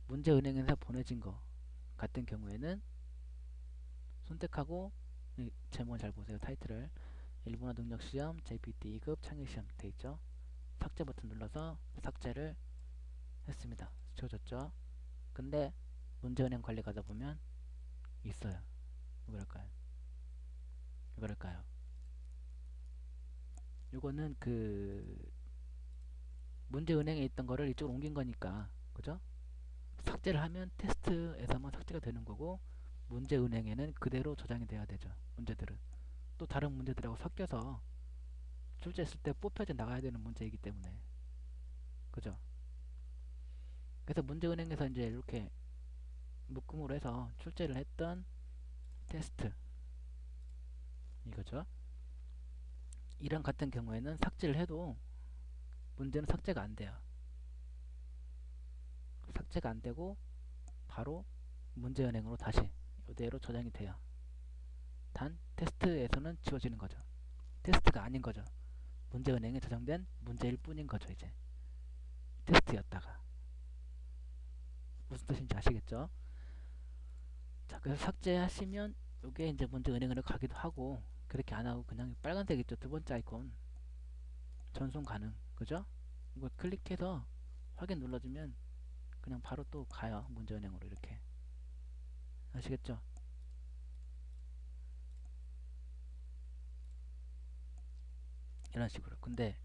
문제은행에서 보내진 거 같은 경우에는 선택하고, 이 제목을 잘 보세요. 타이틀을 일본어 능력시험 JPT 2급 창의시험 돼있죠. 삭제 버튼 눌러서 삭제를 했습니다. 지워졌죠. 근데 문제은행 관리 가다 보면 있어요. 왜 그럴까요? 왜 그럴까요? 요거는 그 문제은행에 있던 거를 이쪽으로 옮긴 거니까, 그죠? 삭제를 하면 테스트에서만 삭제가 되는 거고, 문제은행에는 그대로 저장이 돼야 되죠. 문제들은 또 다른 문제들하고 섞여서 출제했을 때 뽑혀져 나가야 되는 문제이기 때문에, 그죠? 그래서 문제은행에서 이제 이렇게 묶음으로 해서 출제를 했던 테스트, 이거죠. 이런 같은 경우에는 삭제를 해도 문제는 삭제가 안 돼요. 삭제가 안 되고 바로 문제은행으로 다시 이대로 저장이 돼요. 단 테스트에서는 지워지는 거죠. 테스트가 아닌 거죠. 문제은행에 저장된 문제일 뿐인 거죠. 이제 테스트였다가. 무슨 뜻인지 아시겠죠? 자, 그래서 삭제하시면 이게 이제 문제은행으로 가기도 하고, 그렇게 안 하고 그냥 빨간색 있죠. 두 번째 아이콘 전송 가능, 그죠? 이거 클릭해서 확인 눌러주면 그냥 바로 또 가요. 문제은행으로. 이렇게 아시겠죠? 이런 식으로. 근데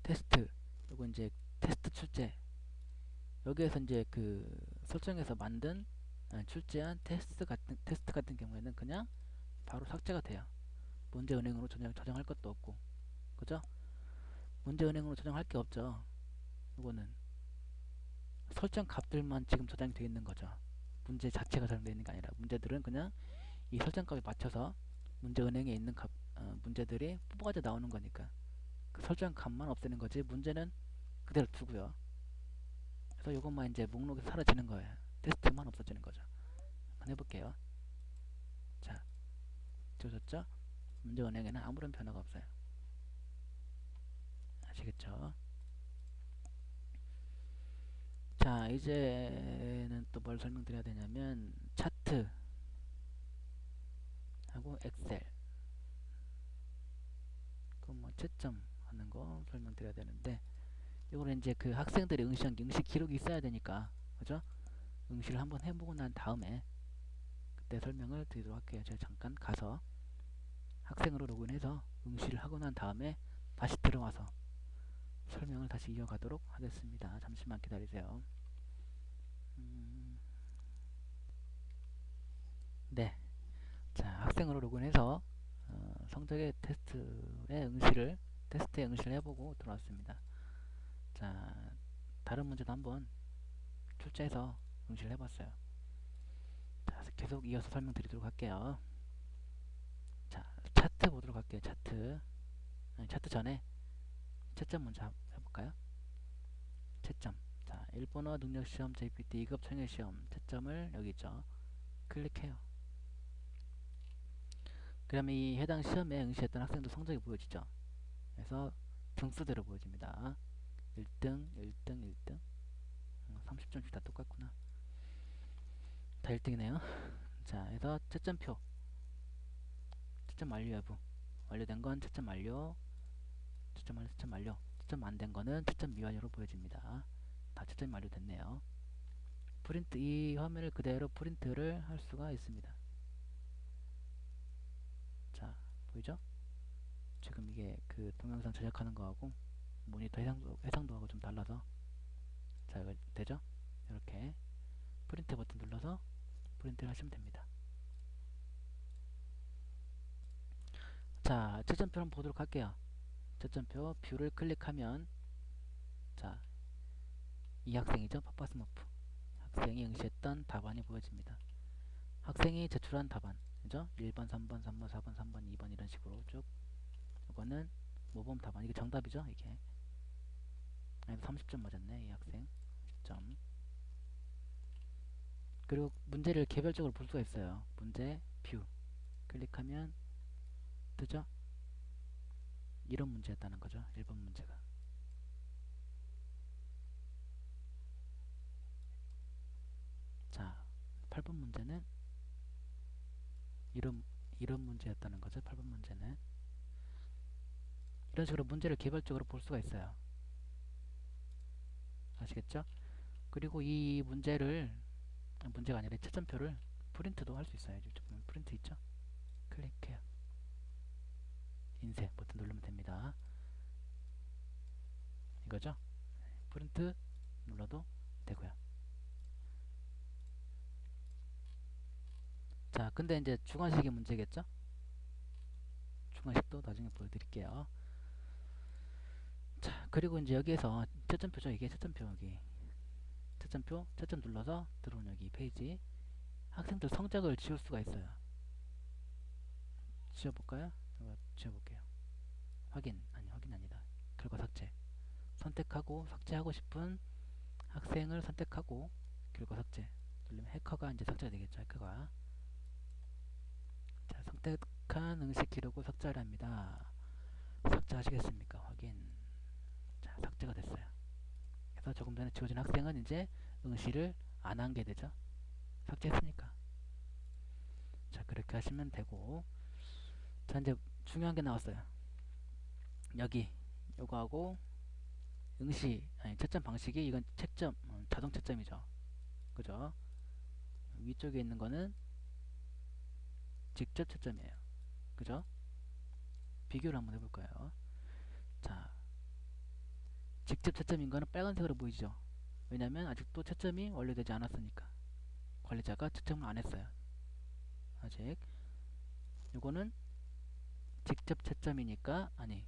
테스트, 요거 이제 테스트 출제, 여기에서 이제 그 설정해서 만든 출제한 테스트 같은 경우에는 그냥 바로 삭제가 돼요. 문제은행으로 저장할 것도 없고, 그죠? 문제은행으로 저장할 게 없죠. 이거는 설정 값들만 지금 저장이 되어 있는 거죠. 문제 자체가 저장되어 있는 게 아니라, 문제들은 그냥 이 설정 값에 맞춰서 문제은행에 있는 문제들이 뽑아져 나오는 거니까 그 설정 값만 없애는 거지, 문제는 그대로 두고요. 그래서 이것만 이제 목록에서 사라지는 거예요. 테스트만 없어지는 거죠. 한번 해볼게요. 자, 지워졌죠? 문제은행에는 아무런 변화가 없어요. 아시겠죠? 자, 이제는 또 뭘 설명드려야 되냐면, 차트 하고 엑셀, 그 뭐 채점 하는 거 설명드려야 되는데, 이거는 이제 그 학생들이 응시한 응시 기록이 있어야 되니까, 그죠? 응시를 한번 해보고 난 다음에 그때 설명을 드리도록 할게요. 제가 잠깐 가서 학생으로 로그인해서 응시를 하고 난 다음에 다시 들어와서 설명을 다시 이어가도록 하겠습니다. 잠시만 기다리세요. 네, 자, 학생으로 로그인해서 성적의 테스트에 응시를 해보고 들어왔습니다. 자, 다른 문제도 한번 출제해서 응시를 해봤어요. 자, 계속 이어서 설명드리도록 할게요. 자, 차트 보도록 할게요. 차트. 아니, 차트 전에 채점 먼저 해볼까요? 채점. 자, 일본어 능력시험 JPT 2급 청일시험 채점을 여기 있죠. 클릭해요. 그러면 이 해당 시험에 응시했던 학생들 성적이 보여지죠. 그래서 등수대로 보여집니다. 1등, 1등, 1등. 30점씩 다 똑같구나. 다 1등이네요. 자, 그래서 채점표. 채점 완료 여부. 완료된 건 채점 완료. 채점 완료, 채점 완료. 채점 안 된 거는 채점 미완료로 보여집니다. 다 채점이 완료됐네요. 프린트, 이 화면을 그대로 프린트를 할 수가 있습니다. 자, 보이죠? 지금 이게 그 동영상 제작하는 거하고 모니터 해상도하고 좀 달라서, 자, 이거 되죠? 이렇게 프린트 버튼 눌러서 프린트를 하시면 됩니다. 자, 채점표 한번 보도록 할게요. 채점표 뷰를 클릭하면, 자, 이 학생이죠? 파파스머프 학생이 응시했던 답안이 보여집니다. 학생이 제출한 답안, 그죠? 1번, 3번, 3번, 4번, 3번, 2번 이런 식으로 쭉. 이거는 모범 답안, 이게 정답이죠? 이게 30점 맞았네, 이 학생. 10점. 그리고 문제를 개별적으로 볼 수가 있어요. 문제 뷰 클릭하면 뜨죠? 이런 문제였다는 거죠. 1번 문제가. 8번 문제는 이런 문제였다는 거죠. 8번 문제는 이런 식으로 문제를 개별적으로 볼 수가 있어요. 아시겠죠? 그리고 이 문제가 아니라 채점표를 프린트도 할 수 있어요. 이쪽 보면 프린트 있죠? 클릭해요. 인쇄 버튼 누르면 됩니다. 이거죠? 프린트 눌러도 되고요. 자, 근데 이제 주관식의 문제겠죠? 주관식도 나중에 보여드릴게요. 자, 그리고 이제 여기에서 채점표죠. 이게 채점표 여기. 채점표, 채점 눌러서 들어온 여기 페이지. 학생들 성적을 지울 수가 있어요. 지워볼까요? 지워볼게요. 확인 아니다. 결과 삭제. 선택하고 삭제하고 싶은 학생을 선택하고 결과 삭제. 누르면 해커가 이제 삭제가 되겠죠. 해커가. 자, 선택한 응시 기록을 삭제하려 합니다. 삭제하시겠습니까? 확인. 자, 삭제가 됐어요. 그래서 조금 전에 지워진 학생은 이제 응시를 안 한 게 되죠. 삭제했으니까. 자, 그렇게 하시면 되고. 자, 이제 중요한 게 나왔어요. 여기 요거하고 응시 아니 채점 방식이 이건 채점 자동 채점이죠. 그죠? 위쪽에 있는 거는 직접 채점이에요. 그죠? 비교를 한번 해볼까요? 자, 직접 채점인 거는 빨간색으로 보이죠? 왜냐면 아직도 채점이 완료되지 않았으니까. 관리자가 채점을 안 했어요. 아직. 요거는 직접 채점이니까, 아니,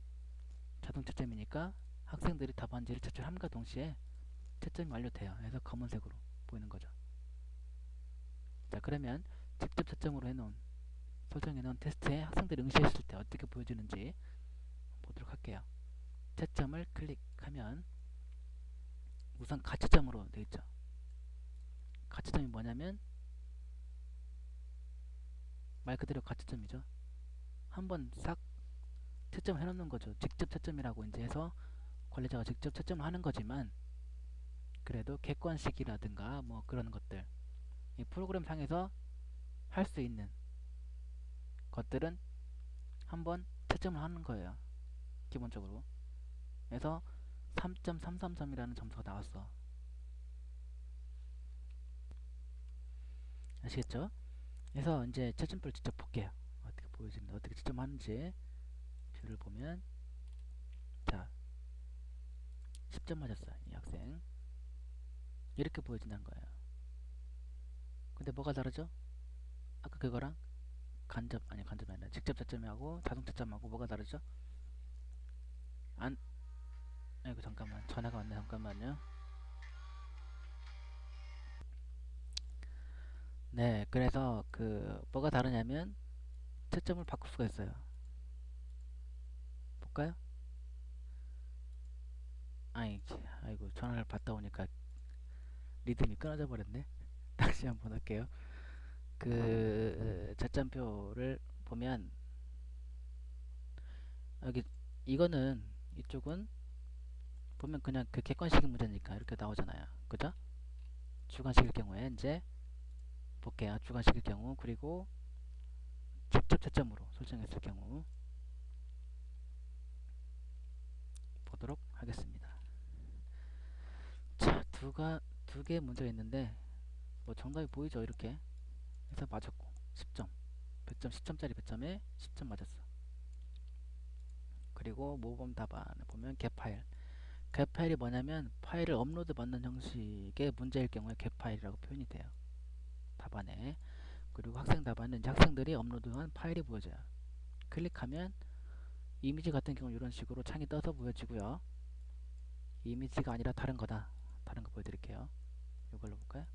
자동 채점이니까 학생들이 답안지를 제출함과 동시에 채점이 완료돼요. 그래서 검은색으로 보이는 거죠. 자, 그러면 직접 채점으로 해놓은, 설정해놓은 테스트에 학생들이 응시했을 때 어떻게 보여지는지 보도록 할게요. 채점을 클릭하면 우선 가채점으로 되어 있죠. 가채점이 뭐냐면 말 그대로 가채점이죠. 한번 싹 채점을 해놓는 거죠. 직접 채점이라고 이제 해서 관리자가 직접 채점을 하는 거지만 그래도 객관식이라든가 뭐 그런 것들 이 프로그램 상에서 할 수 있는 것들은 한번 채점을 하는 거예요. 기본적으로. 그래서 3.33점이라는 점수가 나왔어. 아시겠죠? 그래서 이제 채점표를 직접 볼게요. 어떻게 보여지는지, 어떻게 채점하는지 뷰를 보면 자, 10점 맞았어요. 이 학생. 이렇게 보여진다는 거예요. 근데 뭐가 다르죠? 아까 그거랑 간접이 아니라 직접 채점하고 자동 채점하고 뭐가 다르죠? 안, 아이고 잠깐만 전화가 왔네. 잠깐만요. 네, 그래서 그 뭐가 다르냐면 채점을 바꿀 수가 있어요. 볼까요? 아이, 아이고 전화를 받다 오니까 리듬이 끊어져 버렸네. 다시 한번 할게요. 그 채점표를 보면 여기 이거는 이쪽은 보면 그냥 그 객관식의 문제니까 이렇게 나오잖아요. 그죠? 주관식일 경우에 이제 볼게요. 주관식일 경우 그리고 직접 채점으로 설정했을 경우 보도록 하겠습니다. 자, 두 개 문제가 있는데 뭐 정답이 보이죠? 이렇게 해서 맞았고 10점 100점 10점짜리 100점에 10점 맞았어. 그리고 모범 답안을 보면 겟파일이 뭐냐면 파일을 업로드 받는 형식의 문제일 경우에 겟파일이라고 표현이 돼요. 답안에. 그리고 학생 답안은 이제 학생들이 업로드한 파일이 보여져요. 클릭하면 이미지 같은 경우 이런 식으로 창이 떠서 보여지고요. 이미지가 아니라 다른 거다. 다른 거 보여드릴게요. 이걸로 볼까요?